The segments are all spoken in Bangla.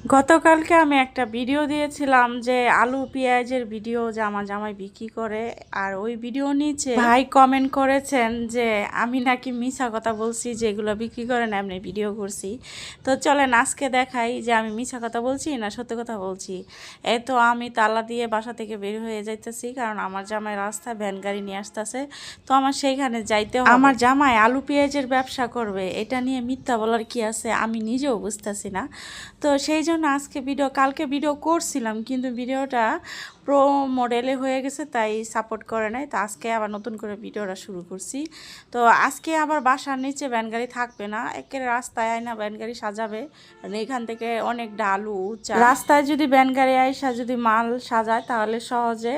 গতকালকে আমি একটা ভিডিও দিয়েছিলাম যে আলু পেঁয়াজের ভিডিও যে আমার জামাই বিক্রি করে, আর ওই ভিডিও নিচে ভাই কমেন্ট করেছেন যে আমি নাকি মিছা কথা বলছি, যে এগুলো বিক্রি করে না এমনি ভিডিও করছি। তো চলেন আজকে দেখাই যে আমি মিছা কথা বলছি না সত্যি কথা বলছি। এই তো আমি তালা দিয়ে বাসা থেকে বের হয়ে যাইতেছি, কারণ আমার জামাই রাস্তায় ভ্যান গাড়ি নিয়ে আসতেছে, তো আমার সেইখানে যাইতে হবে। আমার জামাই আলু পেঁয়াজের ব্যবসা করবে, এটা নিয়ে মিথ্যা বলার কি আছে আমি নিজেও বুঝতেছি না। তো সেই জন্য আজকে কালকে ভিডিও করছিলাম, কিন্তু ভিডিওটা প্রো মডেলে হয়ে গেছে, তাই সাপোর্ট করে নাই। তো আজকে আবার নতুন করে ভিডিওটা শুরু করছি। তো আজকে আবার বাসার নিচে ভ্যান গাড়ি থাকবে না, একেবারে রাস্তায় আয়না ভ্যান গাড়ি সাজাবে। এখান থেকে অনেক ডালু উঁচা রাস্তায় যদি ভ্যান গাড়ি আইসা যদি মাল সাজায় তাহলে সহজে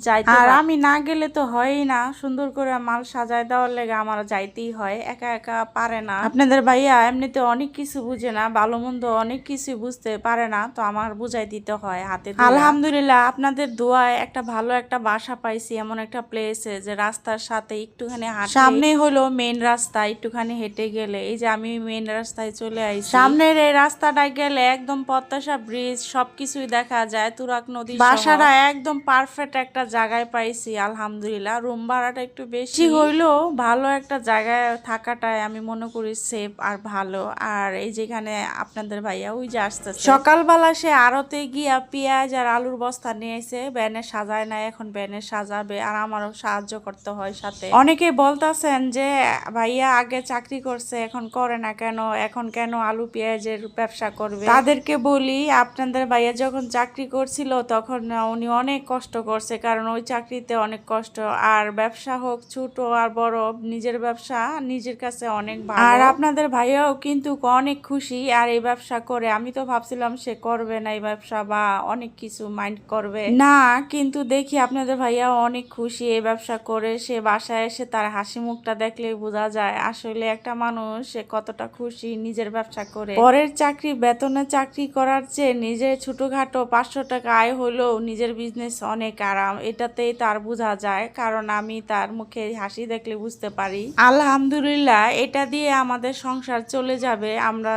যাইতে, আর আমি না গেলে তো হয়ই না। সুন্দর করে মাল সাজায় দেওয়ার লেগে আমার যাইতেই হয়, একা একা পারে না। আপনাদের ভাইয়া এমনিতে অনেক কিছু বুঝে না, ভালো মন্দ অনেক কিছু বুঝতে পারে না, তো আমার বুঝাই দিতে হয় হাতে। আলহামদুলিল্লাহ আপনাদের দোয়ায় একটা ভালো একটা বাসা পাইছি, এমন একটা প্লেসে যে রাস্তার সাথে একটুখানি সামনে হলো মেইন রাস্তা, একটুখানি হেঁটে গেলে এই যে আমি মেইন রাস্তায় চলে আইছি। সামনের এই রাস্তাটায় গেলে একদম পদ্মাসা ব্রিজ সবকিছুই দেখা যায়, তুরাগ নদী। বাসাটা একদম পারফেক্ট একটা জায়গায় পাইছি আলহামদুলিল্লাহ। রুম ভাড়াটা একটু বেশি হইলেও ভালো একটা জায়গায় থাকাটাই আমি মনে করি সেফ আর ভালো। আর এই যেখানে আপনাদের ভাইয়া ওই যে আসতেছে, সকালবেলা সে আড়তে গিয়া পেঁয়াজ আর আলুর বস্তা নিয়ে এসে ব্যানে সাজায় না, এখন ব্যানে সাজাবে, আর আমারও সাহায্য করতে হয় সাথে। অনেকে বলতেছেন যে ভাইয়া আগে চাকরি করছে এখন করে না কেন, এখন কেন আলু পেঁয়াজের ব্যবসা করবে। তাদেরকে বলি আপনাদের ভাইয়া যখন চাকরি করছিল তখন উনি অনেক কষ্ট করছে, কারণ ওই চাকরিতে অনেক কষ্ট। আর ব্যবসা হোক ছোট আর বড়, নিজের ব্যবসা নিজের কাছে অনেক ভালো। আর আপনাদের ভাইয়াও কিন্তু অনেক খুশি আর এই ব্যবসা করে। আমি তো ভাবছিলাম সে করবে না এই ব্যবসা বা অনেক কিছু মাইন্ড করবে না, কিন্তু দেখি আপনাদের ভাইয়াও অনেক খুশি এই ব্যবসা করে। সে বাসায় এসে তার হাসি মুখটা দেখলে বোঝা যায় আসলে একটা মানুষ সে কতটা খুশি নিজের ব্যবসা করে। পরের চাকরি বেতনে চাকরি করার চেয়ে নিজের ছোটখাটো 500 টাকা আয় হলেও নিজের বিজনেস অনেক আরাম, এটাতেই তার বোঝা যায়, কারণ আমি তার মুখে হাসি দেখলে বুঝতে পারি। আলহামদুলিল্লাহ এটা দিয়ে আমাদের সংসার চলে যাবে, আমরা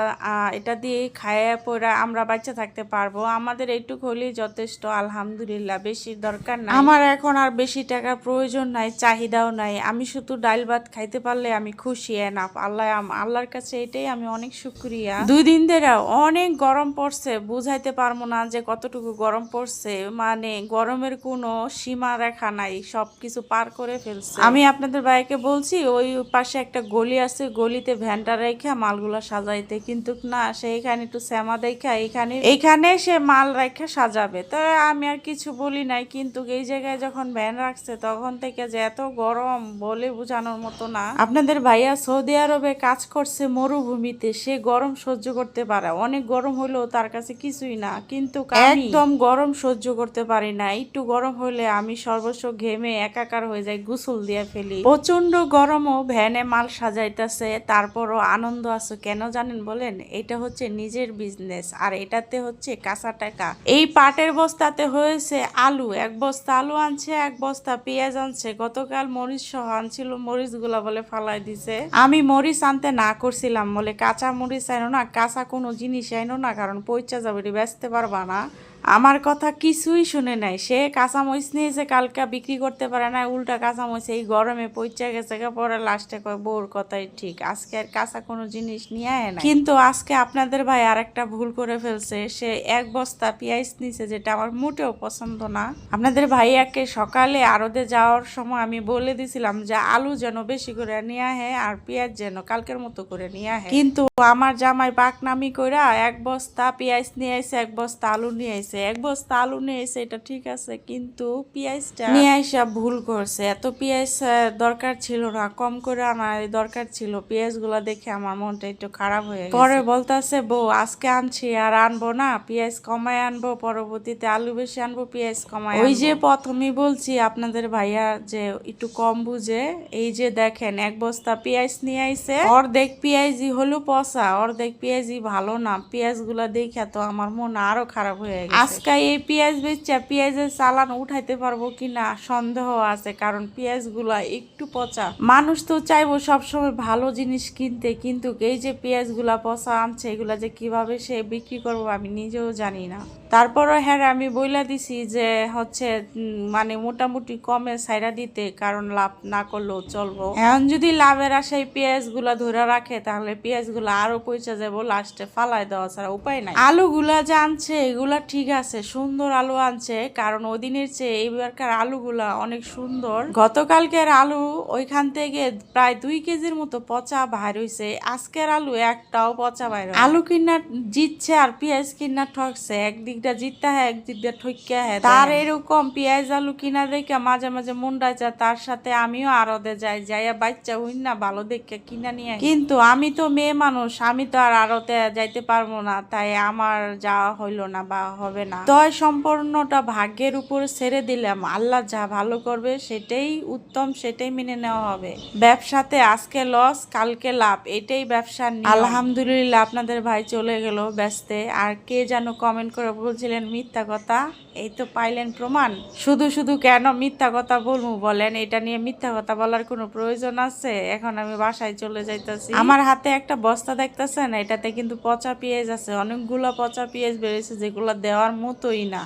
এটা দিয়ে খায়া পড়া আমরা বাচ্চা থাকতে পারবো, আমাদের এইটুকু হলেই যথেষ্ট আলহামদুলিল্লাহ, বেশি দরকার নাই। আমার এখন আর বেশি টাকার প্রয়োজন নাই, চাহিদাও নাই, আমি শুধু ডাল ভাত খাইতে পারলে আমি খুশি এনাফ। আল্লাহর কাছে এটাই আমি অনেক শুকরিয়া। 2 দিন ধরে অনেক গরম পড়ছে, বুঝাইতে পারবো না যে কতটুকু গরম পড়ছে, মানে গরমের কোনো সীমা রেখা নাই, সবকিছু পার করে ফেলছে। আমি আপনাদের ভাইকে বলছি ওই পাশে একটা গলি আছে, গলিতে ভ্যানটা রেখা মালগুলা সাজাইতে, কিন্তু না, সে এখানে একটু শ্যামা দেখা এইখানে সে মাল রেখা সাজাবে। তো আমি আর কিছু বলি নাই, কিন্তু এই জায়গায় যখন ভ্যান রাখছে তখন থেকে যে এত গরম বলে বোঝানোর মতো না। আপনাদের ভাইয়া সৌদি আরবে কাজ করছে মরুভূমিতে, সে গরম সহ্য করতে পারে, অনেক গরম হলেও তার কাছে কিছুই না, কিন্তু একদম গরম সহ্য করতে পারি না। একটু গরম হলে আমি সর্বস্ব ঘেমে একাকার হয়ে যাই, গোসল দিয়ে ফেলি। প্রচন্ড গরমও ভ্যানে মাল সাজাইতেছে, তারপরও আনন্দ আছে কেন জানেন বলেন? এটা হচ্ছে নিজের বিজনেস, আর এটাতে হচ্ছে কাঁচা টাকা। এই পাটের বস্তাতে হয়েছে আলু, 1 বস্তা আলু আনছে, 1 বস্তা পেঁয়াজ আনছে, গতকাল মরিচ সহ আনছিল, মরিচ গুলা বলে ফালাই দিছে। আমি মরিচ আনতে না করছিলাম, বলে কাঁচা মরিচ আইনো না, কাঁচা কোনো জিনিস আইনো না, কারণ পয়সা যাবে বেচতে পারবা না। আমার কথা কিছুই শুনে নাই, সে কাঁচামরিচ নিয়েছে, কালকা বিক্রি করতে পারে না, উল্টা কাঁচামরিচ এই গরমে পইচা গেছে, পরে লাস্টে কয় বউর কথাই ঠিক, আজকে আর কাঁচা কোনো জিনিস নিয়ে আয় না। কিন্তু আজকে আপনাদের ভাই আর একটা ভুল করে ফেলছে, সে 1 বস্তা পেঁয়াজ নিছে, যেটা আমার মোটেও পছন্দ না। আপনাদের ভাইয়াকে সকালে আড়তে যাওয়ার সময় আমি বলে দিছিলাম যে আলু যেন বেশি করে নিয়ে আহে আর পেঁয়াজ যেন কালকের মতো করে নিয়ে আহে, কিন্তু আমার জামাই পাকনামি কইরা 1 বস্তা পেঁয়াজ নিয়ে আইছে, 1 বস্তা আলু নিয়ে আইছে। 1 বস্তা আলু নিয়ে আইছে এটা ঠিক আছে, কিন্তু পেঁয়াজটা নিয়ে আইসা ভুল করছে। এত পেঁয়াজ দরকার ছিল না, কম করে আনার দরকার ছিল। পেঁয়াজগুলা দেখে আমার মনটা একটু খারাপ হয়ে গেছে। পরে বলতাছে বউ আজকে আনছি আর আনবো না, পেঁয়াজ কমায় আনবো, পরবর্তীতে আলু বেশি আনবো, পেঁয়াজ কমায়। ওই যে প্রথমেই বলছি আপনাদের ভাইয়া যে একটু কম বুঝে। এই যে দেখেন 1 বস্তা পেঁয়াজ নিয়ে আইছে, অর্ধেক পেঁয়াজই হলো পচা, অর্ধেক পেঁয়াজই ভালো না। পেঁয়াজগুলা দেখে তো আমার মন আরো খারাপ হয়ে গেছে। আজকে এই পেঁয়াজ বেচা পেঁয়াজের চালান উঠাইতে পারবো কিনা সন্দেহ আছে, কারণ পেঁয়াজগুলা একটু পচা। মানুষ তো চাইবো সবসময় ভালো জিনিস কিনতে, কিন্তু এই যে পেঁয়াজগুলা পচা আনছে এগুলা যে কিভাবে সে বিক্রি করবো আমি নিজেও জানি না। তারপরও হ্যাঁ আমি বইলা দিছি যে হচ্ছে মানে মোটামুটি কমে ছাইরা দিতে, কারণ লাভ না করলেও চলবো। এখন যদি লাভের আশায় পেঁয়াজগুলা ধরে রাখে তাহলে পেঁয়াজগুলা আরো পয়সা যাবো, লাস্টে ফালাই দেওয়া ছাড়া উপায় নাই। আলুগুলা যে আনছে এগুলা ঠিক আছে, সুন্দর আলু আনছে, কারণ ওদিনের চেয়ে এইবারকার আলুগুলা অনেক সুন্দর। গতকালকের আলু ওইখান থেকে প্রায় 2 কেজির মতো পচা বাইর হইছে, আজকের আলু একটাও পচা বাইর। আলু কিনা জিতছে আর পেঁয়াজ কিনা ঠকছে, একদিকটা জিততে হয় একদিকটা ঠকিয়া হয়। তার এরকম পেঁয়াজ আলু কিনা দেখে মাঝে মাঝে মনটা যায় তার সাথে আমিও আড়তে যাই, যাইয়া বাচ্চা হই না ভালো দেখে কিনা নিয়ে। কিন্তু আমি তো মেয়ে মানুষ, আমি তো আর আড়তে যাইতে পারবো না, তাই আমার যাওয়া হইলো না বা হবে না। তয় সম্পূর্ণটা ভাগ্যের উপর ছেড়ে দিলাম, আল্লাহ যা ভালো করবে সেটাই উত্তম, সেটাই মেনে নেওয়া হবে। ব্যবসাতে আজকে লস কালকে লাভ, এটাই ব্যবসার নিয়ম। আলহামদুলিল্লাহ আপনাদের ভাই চলে গেল ব্যস্তে। আর কে যেন কমেন্ট করে বলছিলেন মিথ্যা কথা, এই তো পাইলেন প্রমাণ। শুধু শুধু কেন মিথ্যা কথা বলবো বলেন, এটা নিয়ে মিথ্যা কথা বলার কোনো প্রয়োজন আছে? এখন আমি বাসায় চলে যাইতাছি। আমার হাতে একটা বস্তা দেখতেছেন, এটাতে কিন্তু পচা পেঁয়াজ আছে, অনেকগুলো পচা পেঁয়াজ বেরিয়েছে যেগুলো দেওয়ার মতোই না।